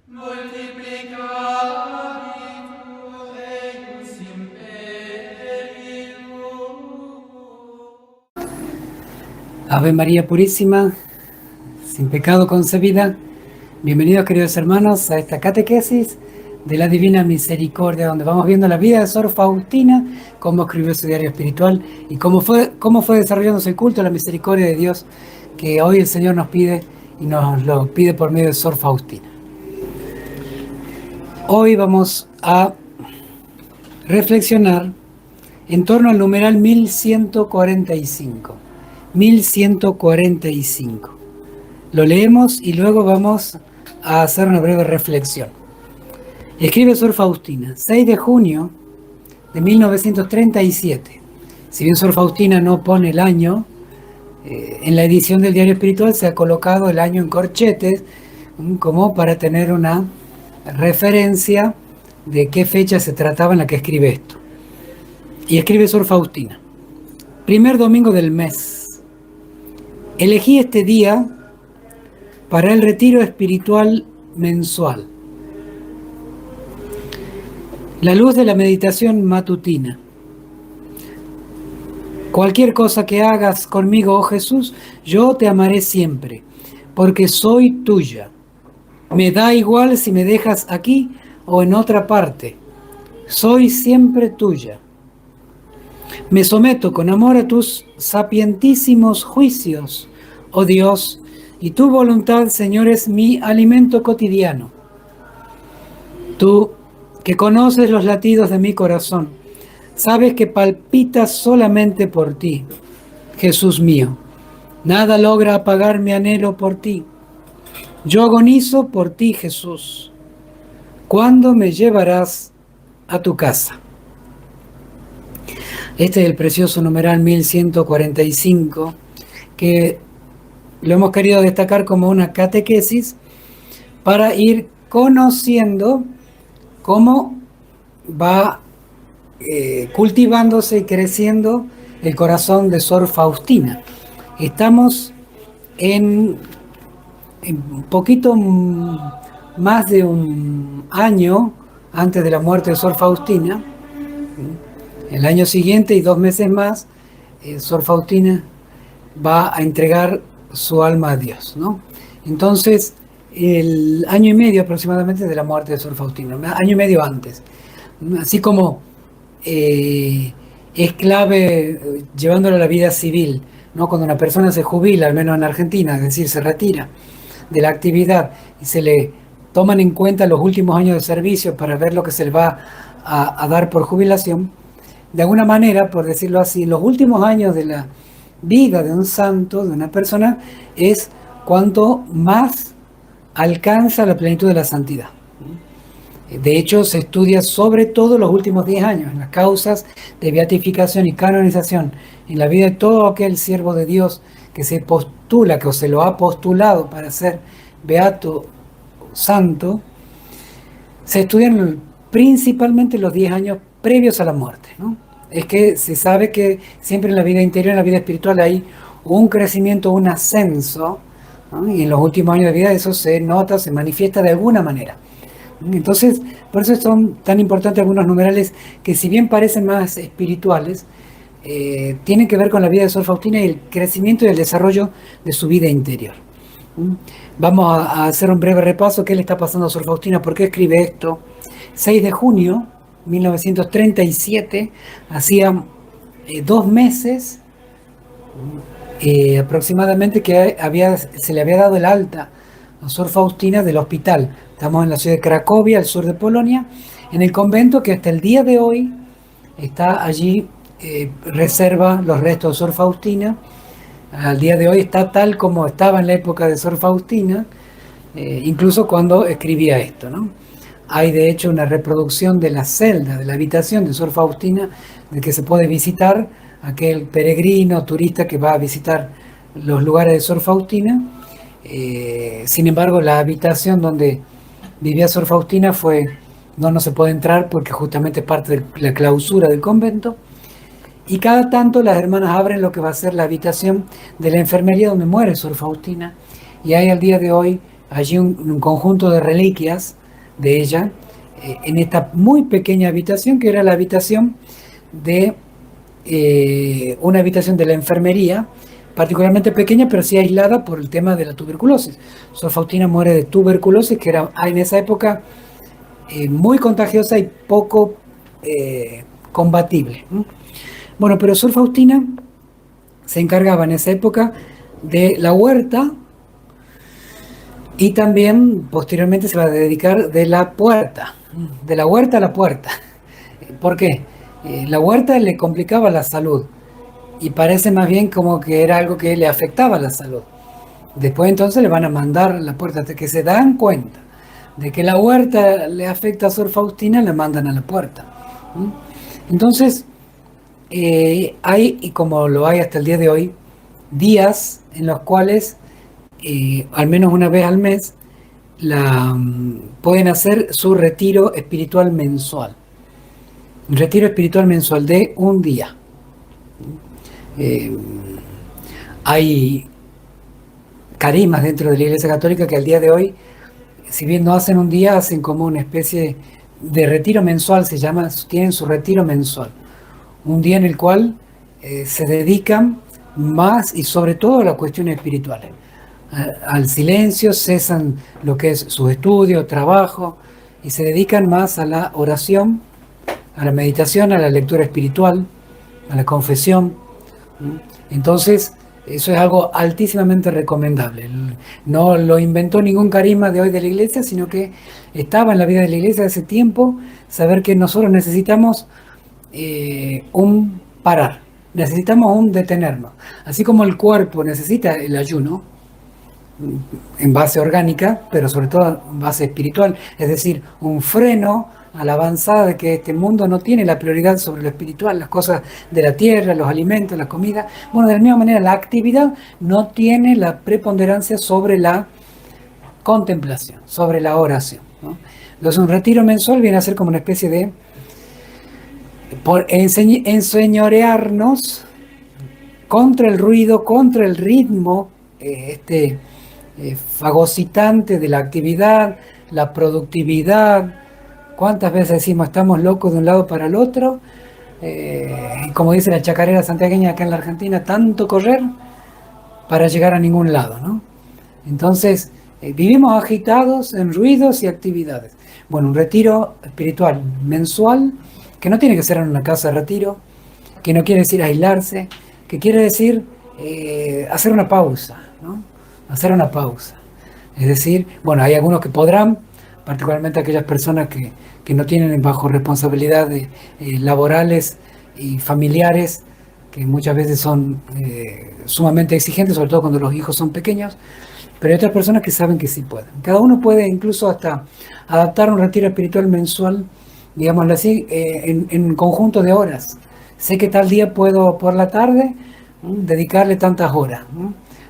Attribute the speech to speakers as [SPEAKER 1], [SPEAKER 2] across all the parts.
[SPEAKER 1] multiplicabitur eius imperium.
[SPEAKER 2] Ave María Purísima, sin pecado concebida. Bienvenidos, queridos hermanos, a esta catequesis de la Divina Misericordia, donde vamos viendo la vida de Sor Faustina, cómo escribió su diario espiritual y cómo fue desarrollándose el culto a la misericordia de Dios que hoy el Señor nos pide y nos lo pide por medio de Sor Faustina. Hoy vamos a reflexionar en torno al numeral 1145. 1145. Lo leemos y luego vamos a hacer una breve reflexión. Escribe Sor Faustina, 6 de junio de 1937. Si bien Sor Faustina no pone el año, en la edición del diario espiritual se ha colocado el año en corchetes, como para tener una referencia de qué fecha se trataba en la que escribe esto. Y escribe Sor Faustina, primer domingo del mes. Elegí este día para el retiro espiritual mensual. La luz de la meditación matutina. Cualquier cosa que hagas conmigo, oh Jesús, yo te amaré siempre, porque soy tuya. Me da igual si me dejas aquí o en otra parte. Soy siempre tuya. Me someto con amor a tus sapientísimos juicios, oh Dios, y tu voluntad, Señor, es mi alimento cotidiano. Tú, que conoces los latidos de mi corazón, sabes que palpita solamente por ti, Jesús mío. Nada logra apagar mi anhelo por ti. Yo agonizo por ti, Jesús. ¿Cuándo me llevarás a tu casa? Este es el precioso numeral 1145, que lo hemos querido destacar como una catequesis para ir conociendo cómo va cultivándose y creciendo el corazón de Sor Faustina. Estamos en un poquito más de un año antes de la muerte de Sor Faustina. El año siguiente y 2 meses más, Sor Faustina va a entregar su alma a Dios, ¿no? Entonces, el año y medio aproximadamente de la muerte de Sor Faustina, año y medio antes. Así como es clave llevándolo a la vida civil, ¿no? Cuando una persona se jubila, al menos en Argentina, es decir, se retira de la actividad y se le toman en cuenta los últimos años de servicio para ver lo que se le va a dar por jubilación. De alguna manera, por decirlo así, los últimos años de la vida de un santo, de una persona, es cuanto más alcanza la plenitud de la santidad. De hecho, se estudia sobre todo los últimos 10 años, las causas de beatificación y canonización en la vida de todo aquel siervo de Dios que se postula, que se lo ha postulado para ser beato santo. Se estudian principalmente los 10 años previos a la muerte, ¿no? Es que se sabe que siempre en la vida interior, en la vida espiritual, hay un crecimiento, un ascenso, ¿no? Y en los últimos años de vida eso se nota, se manifiesta de alguna manera. Entonces, por eso son tan importantes algunos numerales que, si bien parecen más espirituales, tienen que ver con la vida de Sor Faustina y el crecimiento y el desarrollo de su vida interior. Vamos a hacer un breve repaso. ¿Qué le está pasando a Sor Faustina? ¿Por qué escribe esto? 6 de junio 1937, hacía 2 meses aproximadamente que se le había dado el alta a Sor Faustina del hospital. Estamos en la ciudad de Cracovia, al sur de Polonia, en el convento que hasta el día de hoy está allí, reserva los restos de Sor Faustina. Al día de hoy está tal como estaba en la época de Sor Faustina, incluso cuando escribía esto, ¿no? Hay de hecho una reproducción de la celda, de la habitación de Sor Faustina, de que se puede visitar aquel peregrino, turista que va a visitar los lugares de Sor Faustina. Sin embargo, la habitación donde vivía Sor Faustina no se puede entrar porque justamente es parte de la clausura del convento. Y cada tanto las hermanas abren lo que va a ser la habitación de la enfermería donde muere Sor Faustina. Y hay al día de hoy allí un conjunto de reliquias de ella, en esta muy pequeña habitación que era la habitación de una habitación de la enfermería, particularmente pequeña, pero sí aislada por el tema de la tuberculosis. Sor Faustina muere de tuberculosis, que era en esa época muy contagiosa y poco combatible. Bueno, pero Sor Faustina se encargaba en esa época de la huerta y también posteriormente se va a dedicar de la puerta, de la huerta a la puerta. ¿Por qué? La huerta le complicaba la salud y parece más bien como que era algo que le afectaba la salud. Después entonces le van a mandar la puerta, hasta que se dan cuenta de que la huerta le afecta a Sor Faustina, le mandan a la puerta. Entonces, hay, y como lo hay hasta el día de hoy, días en los cuales, al menos una vez al mes, pueden hacer su retiro espiritual mensual. Un retiro espiritual mensual de un día. Eh, Hay carismas dentro de la Iglesia Católica que al día de hoy, si bien no hacen un día, hacen como una especie de retiro mensual, se llama, tienen su retiro mensual. Un día en el cual se dedican más y sobre todo a las cuestiones espirituales. Al silencio, cesan lo que es su estudio, trabajo, y se dedican más a la oración, a la meditación, a la lectura espiritual, a la confesión. Entonces, eso es algo altísimamente recomendable. No lo inventó ningún carisma de hoy de la iglesia, sino que estaba en la vida de la iglesia hace tiempo, saber que nosotros necesitamos un parar, necesitamos un detenernos. Así como el cuerpo necesita el ayuno, en base orgánica, pero sobre todo en base espiritual, es decir, un freno a la avanzada de que este mundo no tiene la prioridad sobre lo espiritual, las cosas de la tierra, los alimentos, la comida. Bueno, de la misma manera, la actividad no tiene la preponderancia sobre la contemplación, sobre la oración, ¿no? Entonces, un retiro mensual viene a ser como una especie de enseñorearnos contra el ruido, contra el ritmo, fagocitante de la actividad, la productividad. ¿Cuántas veces decimos estamos locos de un lado para el otro? Como dice la chacarera santiagueña acá en la Argentina, tanto correr para llegar a ningún lado, ¿no? Entonces, vivimos agitados en ruidos y actividades. Bueno, un retiro espiritual mensual, que no tiene que ser en una casa de retiro, que no quiere decir aislarse, que quiere decir hacer una pausa, ¿no? Hacer una pausa. Es decir, bueno, hay algunos que podrán, particularmente aquellas personas que no tienen bajo responsabilidades laborales y familiares, que muchas veces son sumamente exigentes, sobre todo cuando los hijos son pequeños, pero hay otras personas que saben que sí pueden. Cada uno puede incluso hasta adaptar un retiro espiritual mensual, digámoslo así, en conjunto de horas. Sé que tal día puedo por la tarde dedicarle tantas horas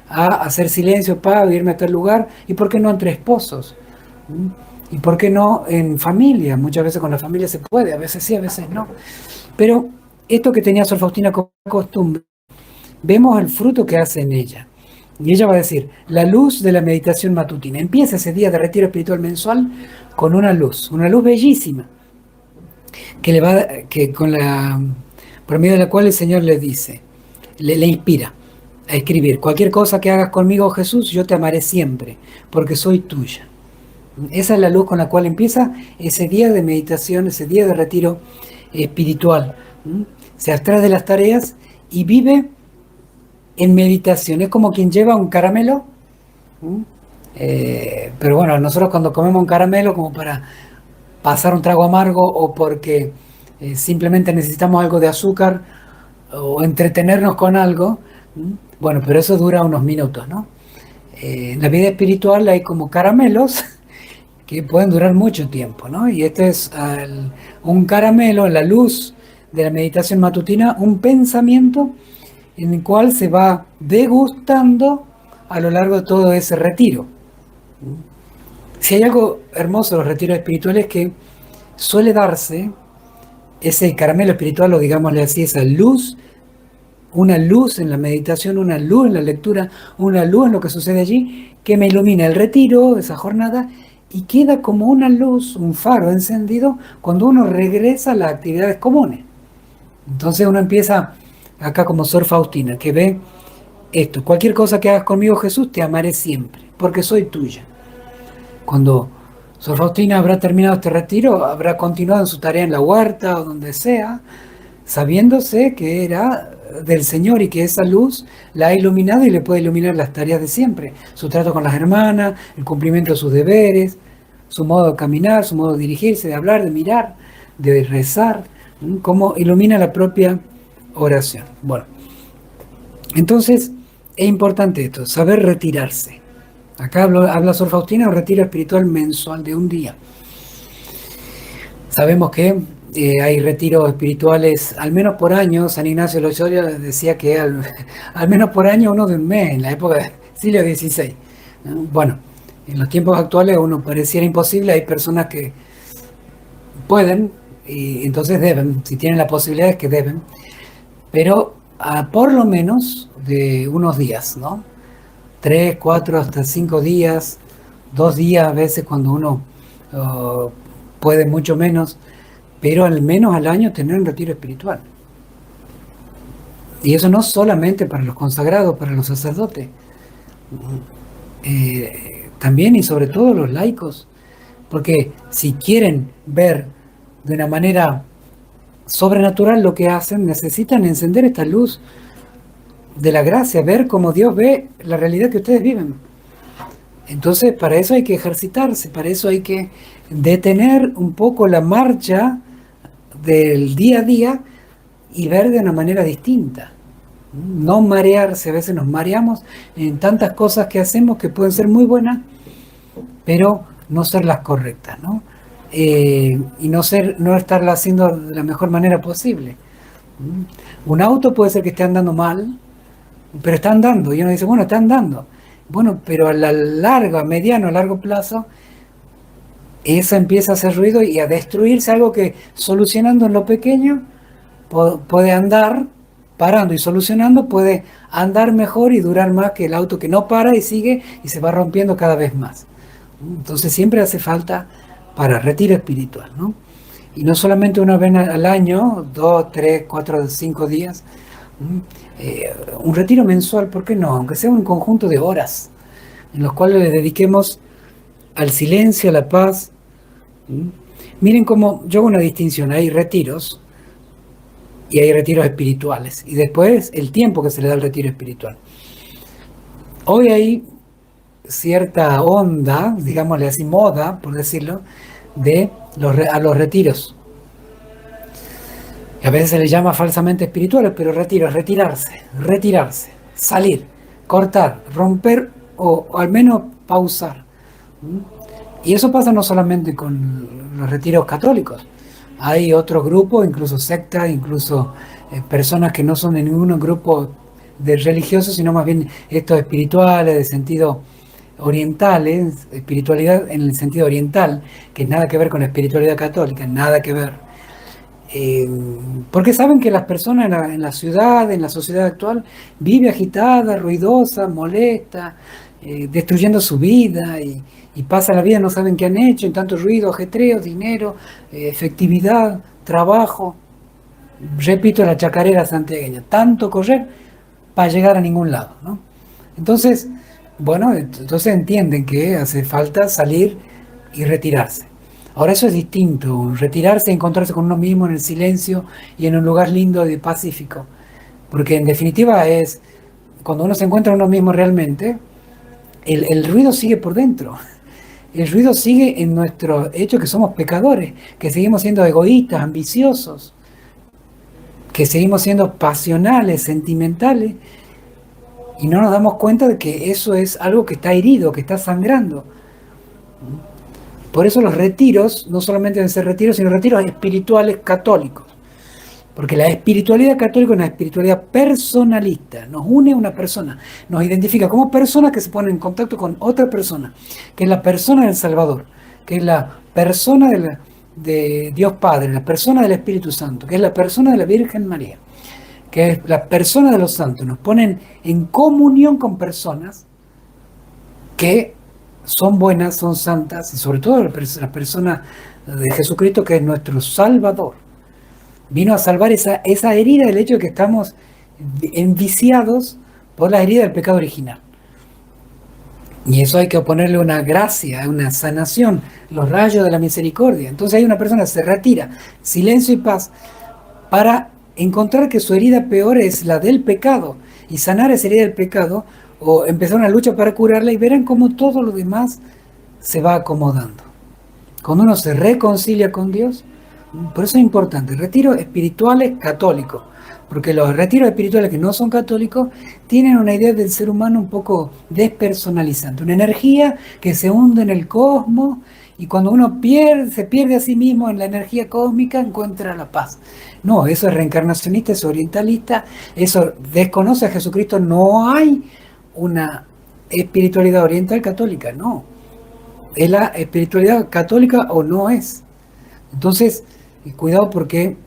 [SPEAKER 2] a hacer silencio para irme a tal lugar, y por qué no entre esposos, y por qué no en familia. Muchas veces con la familia se puede, a veces sí, a veces no, pero esto que tenía Sor Faustina como costumbre, vemos el fruto que hace en ella. Y ella va a decir, la luz de la meditación matutina. Empieza ese día de retiro espiritual mensual con una luz bellísima, que con la, por medio de la cual el Señor le dice, le inspira a escribir: cualquier cosa que hagas conmigo, Jesús, yo te amaré siempre, porque soy tuya. Esa es la luz con la cual empieza ese día de meditación, ese día de retiro espiritual. Se abstrae de las tareas y vive en meditación. Es como quien lleva un caramelo. Pero bueno, nosotros cuando comemos un caramelo como para pasar un trago amargo, o porque simplemente necesitamos algo de azúcar o entretenernos con algo, bueno, pero eso dura unos minutos, ¿no? En la vida espiritual hay como caramelos que pueden durar mucho tiempo, ¿no? Y este es un caramelo en la luz de la meditación matutina, un pensamiento en el cual se va degustando a lo largo de todo ese retiro. Si hay algo hermoso de los retiros espirituales, que suele darse ese caramelo espiritual, o digámosle así, esa luz, una luz en la meditación, una luz en la lectura, una luz en lo que sucede allí, que me ilumina el retiro, esa jornada, y queda como una luz, un faro encendido cuando uno regresa a las actividades comunes. Entonces uno empieza acá como Sor Faustina, que ve esto: cualquier cosa que hagas conmigo, Jesús, te amaré siempre, porque soy tuya. Cuando Sor Faustina habrá terminado este retiro, habrá continuado en su tarea en la huerta o donde sea, sabiéndose que era del Señor y que esa luz la ha iluminado y le puede iluminar las tareas de siempre, su trato con las hermanas, el cumplimiento de sus deberes, su modo de caminar, su modo de dirigirse, de hablar, de mirar, de rezar, cómo ilumina la propia oración. Bueno, entonces es importante esto, saber retirarse. Acá habla Sor Faustina de un retiro espiritual mensual de un día. Sabemos que hay retiros espirituales al menos por año. San Ignacio de Loyola decía que al menos por año uno de un mes, en la época del siglo XVI. Bueno, en los tiempos actuales uno pareciera imposible, hay personas que pueden y entonces deben, si tienen la posibilidad es que deben, pero por lo menos de unos días, ¿no? 3, 4, hasta 5 días, 2 días a veces cuando uno puede mucho menos, pero al menos al año tener un retiro espiritual. Y eso no solamente para los consagrados, para los sacerdotes, también y sobre todo los laicos, porque si quieren ver de una manera sobrenatural lo que hacen, necesitan encender esta luz de la gracia, ver cómo Dios ve la realidad que ustedes viven. Entonces, para eso hay que ejercitarse, para eso hay que detener un poco la marcha del día a día y ver de una manera distinta. No marearse, a veces nos mareamos en tantas cosas que hacemos que pueden ser muy buenas, pero no ser las correctas, ¿no? Y no estarla haciendo de la mejor manera posible. Un auto puede ser que esté andando mal, pero está andando, y uno dice, bueno, está andando. Bueno, pero a mediano, a largo plazo, eso empieza a hacer ruido y a destruirse, algo que solucionando en lo pequeño puede andar, parando y solucionando, puede andar mejor y durar más que el auto que no para y sigue y se va rompiendo cada vez más. Entonces siempre hace falta para retiro espiritual, ¿no? Y no solamente una vez al año, 2, 3, 4, 5 días, un retiro mensual, ¿por qué no? Aunque sea un conjunto de horas en los cuales le dediquemos al silencio, a la paz. Miren cómo yo hago una distinción: hay retiros y hay retiros espirituales, y después el tiempo que se le da al retiro espiritual. Hoy hay cierta onda, digámosle así, moda, por decirlo, a los retiros. Y a veces se les llama falsamente espirituales, pero retiro es retirarse, salir, cortar, romper o al menos pausar. Y eso pasa no solamente con los retiros católicos. Hay otros grupos, incluso sectas, incluso personas que no son de ningún grupo de religiosos, sino más bien estos espirituales, de sentido orientales, espiritualidad en el sentido oriental, que nada que ver con la espiritualidad católica, nada que ver. Porque saben que las personas en la ciudad, en la sociedad actual, vive agitada, ruidosa, molesta, destruyendo su vida y pasa la vida, no saben qué han hecho, en tanto ruido, ajetreo, dinero, efectividad, trabajo. Repito, la chacarera santiagueña, tanto correr para llegar a ningún lado, ¿no? Entonces, bueno, entonces entienden que hace falta salir y retirarse. Ahora eso es distinto, retirarse y encontrarse con uno mismo en el silencio y en un lugar lindo y pacífico. Porque en definitiva es, cuando uno se encuentra uno mismo realmente, el ruido sigue por dentro. El ruido sigue en nuestro hecho que somos pecadores, que seguimos siendo egoístas, ambiciosos, que seguimos siendo pasionales, sentimentales, y no nos damos cuenta de que eso es algo que está herido, que está sangrando. Por eso los retiros no solamente deben ser retiros, sino retiros espirituales católicos. Porque la espiritualidad católica es una espiritualidad personalista, nos une a una persona, nos identifica como personas que se ponen en contacto con otra persona, que es la persona del Salvador, que es la persona de Dios Padre, la persona del Espíritu Santo, que es la persona de la Virgen María, que es la persona de los santos. Nos ponen en comunión con personas que son buenas, son santas, y sobre todo la persona de Jesucristo, que es nuestro Salvador. Vino a salvar esa herida del hecho de que estamos enviciados por la herida del pecado original. Y eso hay que ponerle una gracia, una sanación, los rayos de la misericordia. Entonces hay una persona que se retira, silencio y paz, para encontrar que su herida peor es la del pecado y sanar esa herida del pecado, o empezar una lucha para curarla, y verán cómo todo lo demás se va acomodando. Cuando uno se reconcilia con Dios, por eso es importante, retiros espirituales católicos, porque los retiros espirituales que no son católicos tienen una idea del ser humano un poco despersonalizante, una energía que se hunde en el cosmos, y cuando uno se pierde a sí mismo en la energía cósmica, encuentra la paz. No, eso es reencarnacionista, es orientalista, eso desconoce a Jesucristo. No hay una espiritualidad oriental católica, no. ¿Es la espiritualidad católica o no es? Entonces, cuidado, porque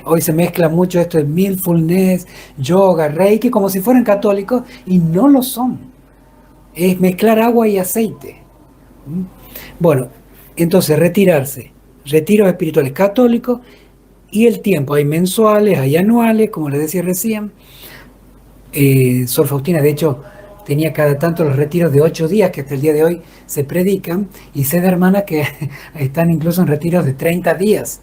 [SPEAKER 2] hoy se mezcla mucho esto de mindfulness, yoga, reiki, como si fueran católicos, y no lo son. Es mezclar agua y aceite. ¿Mm? Bueno, entonces retirarse, retiros espirituales católicos, y el tiempo, hay mensuales, hay anuales, como les decía recién. Sor Faustina, de hecho, tenía cada tanto los retiros de 8 días que hasta el día de hoy se predican, y sé de hermanas que están incluso en retiros de 30 días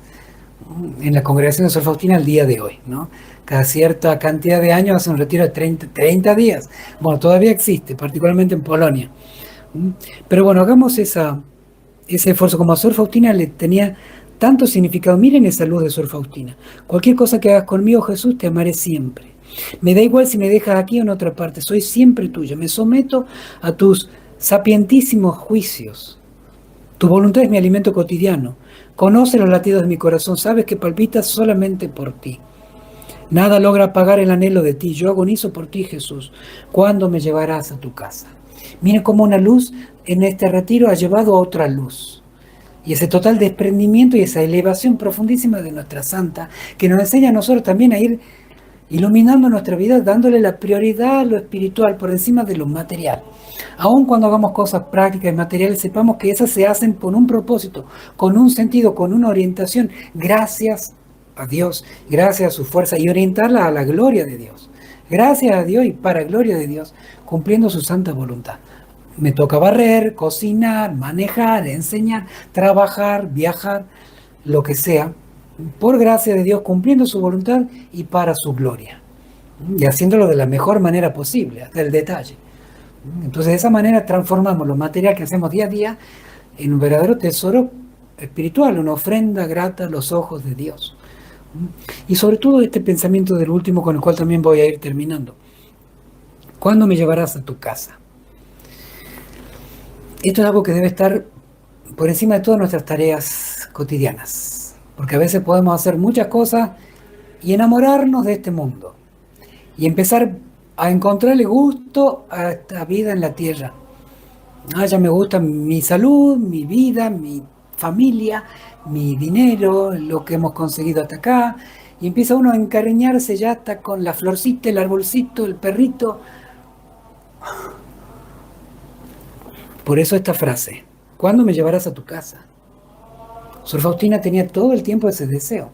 [SPEAKER 2] en la congregación de Sor Faustina al día de hoy, ¿no? Cada cierta cantidad de años hace un retiro de 30 días. Bueno, todavía existe, particularmente en Polonia. Pero bueno, hagamos ese esfuerzo. Como a Sor Faustina le tenía tanto significado. Miren esa luz de Sor Faustina. Cualquier cosa que hagas conmigo, Jesús, te amaré siempre. Me da igual si me dejas aquí o en otra parte, soy siempre tuyo. Me someto a tus sapientísimos juicios. Tu voluntad es mi alimento cotidiano. Conoce los latidos de mi corazón, sabes que palpita solamente por ti. Nada logra apagar el anhelo de ti. Yo agonizo por ti, Jesús. ¿Cuándo me llevarás a tu casa? Mira cómo una luz en este retiro ha llevado a otra luz. Y ese total desprendimiento y esa elevación profundísima de nuestra santa, que nos enseña a nosotros también a ir iluminando nuestra vida, dándole la prioridad a lo espiritual por encima de lo material. Aun cuando hagamos cosas prácticas y materiales, sepamos que esas se hacen con un propósito, con un sentido, con una orientación, gracias a Dios, gracias a su fuerza, y orientarla a la gloria de Dios. Gracias a Dios y para gloria de Dios, cumpliendo su santa voluntad. Me toca barrer, cocinar, manejar, enseñar, trabajar, viajar, lo que sea, por gracia de Dios, cumpliendo su voluntad y para su gloria, y haciéndolo de la mejor manera posible, hasta el detalle. Entonces, de esa manera transformamos lo material que hacemos día a día en un verdadero tesoro espiritual, una ofrenda grata a los ojos de Dios. Y sobre todo este pensamiento del último, con el cual también voy a ir terminando. ¿Cuándo me llevarás a tu casa? Esto es algo que debe estar por encima de todas nuestras tareas cotidianas, porque a veces podemos hacer muchas cosas y enamorarnos de este mundo y empezar a encontrarle gusto a esta vida en la tierra. Ya me gusta mi salud, mi vida, mi familia, mi dinero, lo que hemos conseguido hasta acá, y empieza uno a encariñarse ya hasta con la florcita, el arbolcito, el perrito. Por eso esta frase: ¿cuándo me llevarás a tu casa? Sor Faustina tenía todo el tiempo ese deseo.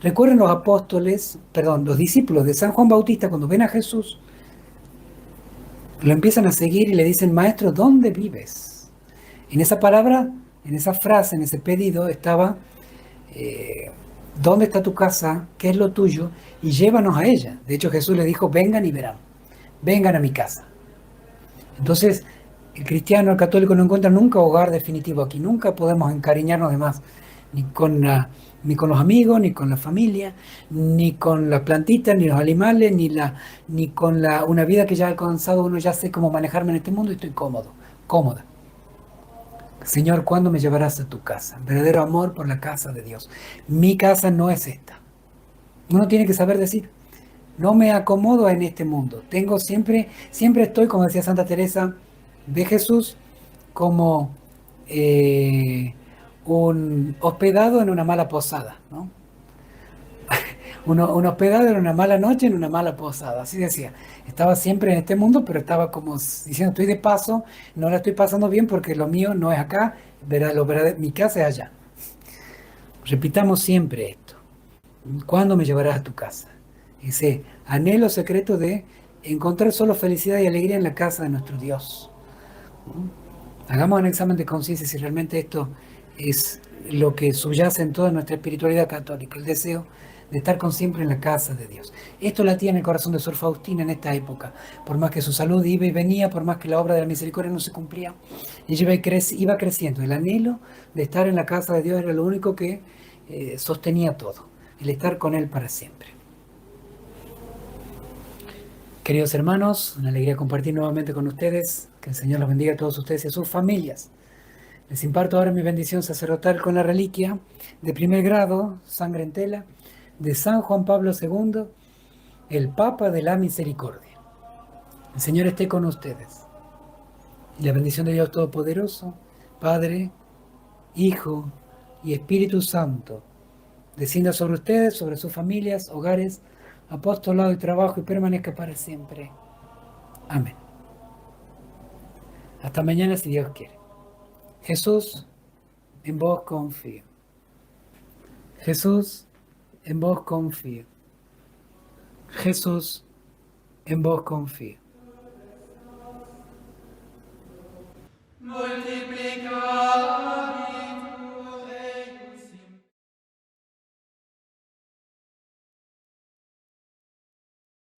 [SPEAKER 2] Recuerden los discípulos de San Juan Bautista, cuando ven a Jesús, lo empiezan a seguir y le dicen: Maestro, ¿dónde vives? En esa palabra, en esa frase, en ese pedido estaba, ¿dónde está tu casa? ¿Qué es lo tuyo? Y llévanos a ella. De hecho, Jesús le dijo: vengan y verán, vengan a mi casa. Entonces, el cristiano, el católico, no encuentra nunca hogar definitivo aquí. Nunca podemos encariñarnos de más, ni con los amigos, ni con la familia, ni con las plantitas, ni los animales, ni con una vida que ya he alcanzado. Uno ya sé cómo manejarme en este mundo y estoy cómodo, cómoda. Señor, ¿cuándo me llevarás a tu casa? Verdadero amor por la casa de Dios. Mi casa no es esta. Uno tiene que saber decir: no me acomodo en este mundo. Siempre estoy, como decía Santa Teresa de Jesús, como un hospedado en una mala posada, ¿no? Un hospedado en una mala noche, en una mala posada, así decía. Estaba siempre en este mundo, pero estaba como diciendo, estoy de paso, no la estoy pasando bien porque lo mío no es acá, mi casa es allá. Repitamos siempre esto. ¿Cuándo me llevarás a tu casa? Ese anhelo secreto de encontrar solo felicidad y alegría en la casa de nuestro Dios. Hagamos un examen de conciencia si realmente esto es lo que subyace en toda nuestra espiritualidad católica, el deseo de estar con siempre en la casa de Dios. Esto latía en el corazón de Sor Faustina en esta época, por más que su salud iba y venía, por más que la obra de la misericordia no se cumplía, ella iba creciendo. El anhelo de estar en la casa de Dios era lo único que sostenía todo, el estar con Él para siempre. Queridos hermanos, una alegría compartir nuevamente con ustedes, que el Señor los bendiga a todos ustedes y a sus familias. Les imparto ahora mi bendición sacerdotal con la reliquia de primer grado, sangre en tela, de San Juan Pablo II, el Papa de la Misericordia. El Señor esté con ustedes. Y la bendición de Dios Todopoderoso, Padre, Hijo y Espíritu Santo, descienda sobre ustedes, sobre sus familias, hogares, apostolado y trabajo y permanezca para siempre. Amén. Hasta mañana si Dios quiere. Jesús, en vos confío. Jesús, en vos confío. Jesús, en vos confío.
[SPEAKER 1] Multiplica